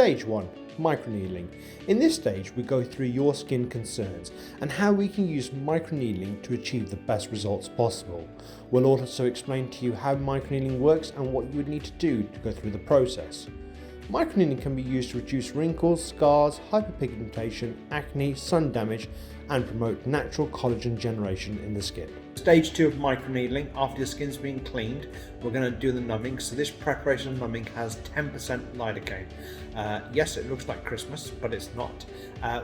Stage 1, Microneedling. In this stage we go through your skin concerns and how we can use microneedling to achieve the best results possible. We'll also explain to you how microneedling works and what you would need to do to go through the process. Microneedling can be used to reduce wrinkles, scars, hyperpigmentation, acne, sun damage and promote natural collagen generation in the skin. Stage 2 of microneedling, after your skin's been cleaned, we're going to do the numbing. So this preparation of numbing has 10% lidocaine. Yes, it looks like Christmas, but it's not.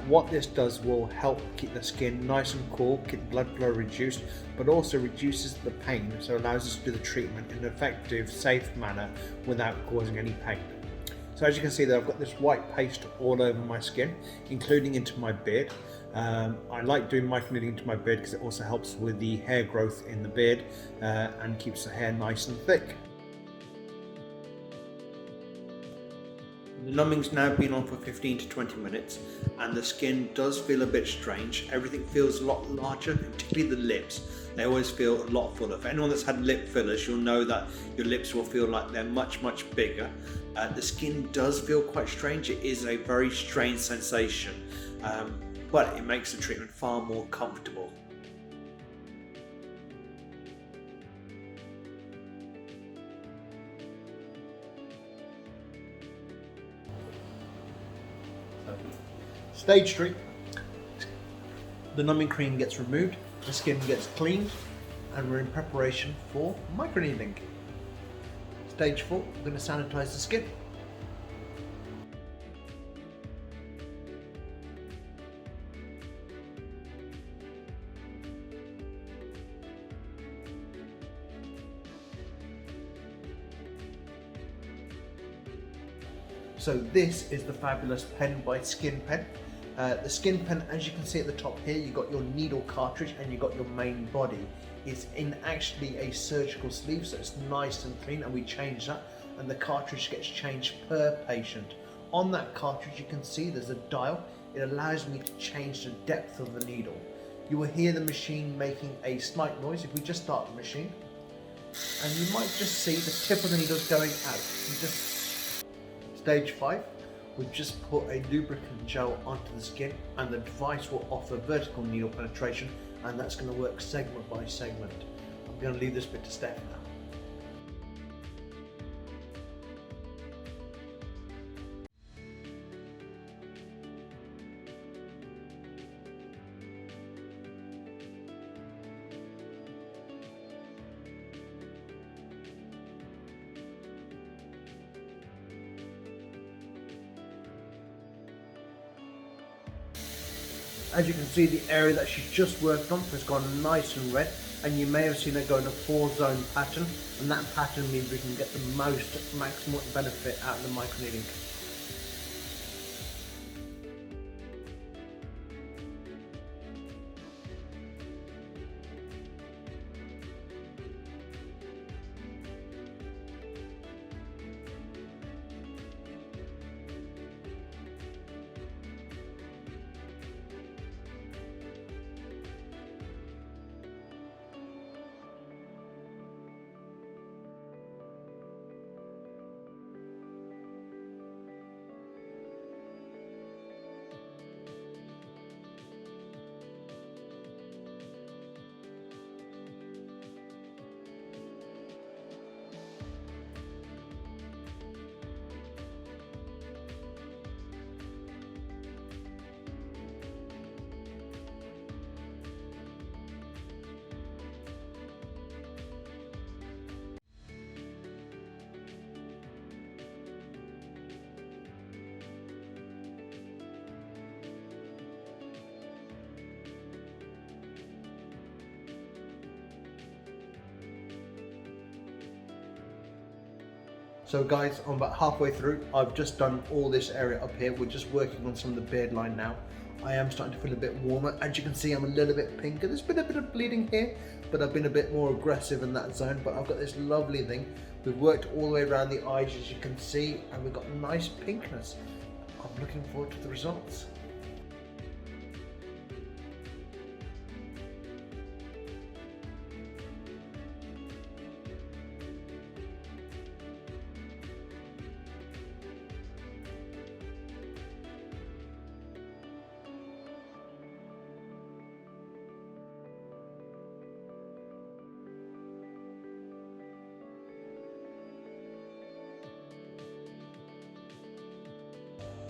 What this does will help keep the skin nice and cool, keep the blood flow reduced, but also reduces the pain, so it allows us to do the treatment in an effective, safe manner without causing any pain. So as you can see there, I've got this white paste all over my skin, including into my beard. I like doing microneedling into my beard because it also helps with the hair growth in the beard and keeps the hair nice and thick. The numbing's now been on for 15 to 20 minutes and the skin does feel a bit strange. Everything feels a lot larger, particularly the lips. They always feel a lot fuller. For anyone that's had lip fillers, you'll know that your lips will feel like they're much bigger. The skin does feel quite strange. It is a very strange sensation, but it makes the treatment far more comfortable. Stage 3, the numbing cream gets removed, the skin gets cleaned, and we're in preparation for microneedling. Stage 4, we're going to sanitize the skin. So this is the fabulous pen by SkinPen. The SkinPen, as you can see at the top here, you've got your needle cartridge and you've got your main body. It's in actually a surgical sleeve, so it's nice and clean, and we change that, and the cartridge gets changed per patient. On that cartridge you can see there's a dial. It allows me to change the depth of the needle. You will hear the machine making a slight noise if we just start the machine, and you might just see the tip of the needles going out. Stage 5, we've just put a lubricant gel onto the skin and the device will offer vertical needle penetration, and that's going to work segment by segment. I'm going to leave this bit to Steph now. As you can see, the area that she's just worked on has gone nice and red, and you may have seen her go in a 4-zone pattern, and that pattern means we can get the most maximal benefit out of the microneedling. So guys, I'm about halfway through. I've just done all this area up here. We're just working on some of the beard line now. I am starting to feel a bit warmer. As you can see, I'm a little bit pinker. There's been a bit of bleeding here, but I've been a bit more aggressive in that zone. But I've got this lovely thing. We've worked all the way around the eyes, as you can see, and we've got nice pinkness. I'm looking forward to the results.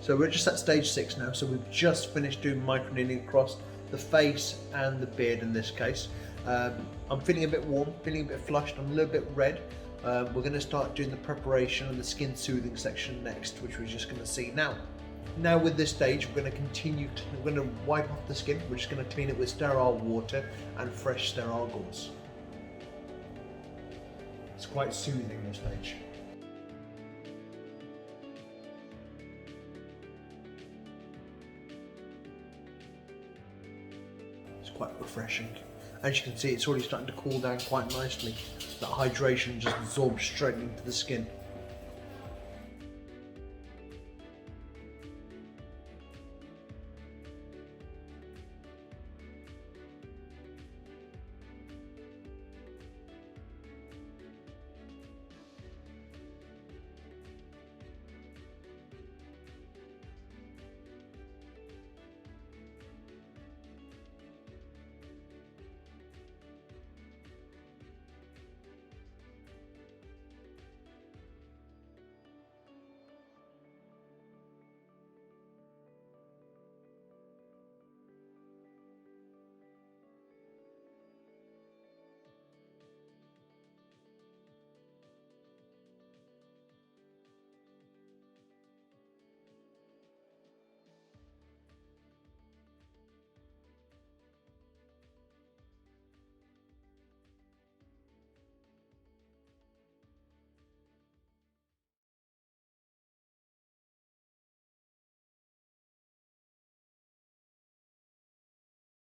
So we're just at stage 6 now, so we've just finished doing microneedling across the face and the beard in this case. I'm feeling a bit warm, feeling a bit flushed, I'm a little bit red. We're going to start doing the preparation and the skin soothing section next, which we're just going to see now. Now with this stage, we're going to continue, we're going to wipe off the skin, we're just going to clean it with sterile water and fresh sterile gauze. It's quite soothing this stage. It's quite refreshing. As you can see, it's already starting to cool down quite nicely. That hydration just absorbs straight into the skin.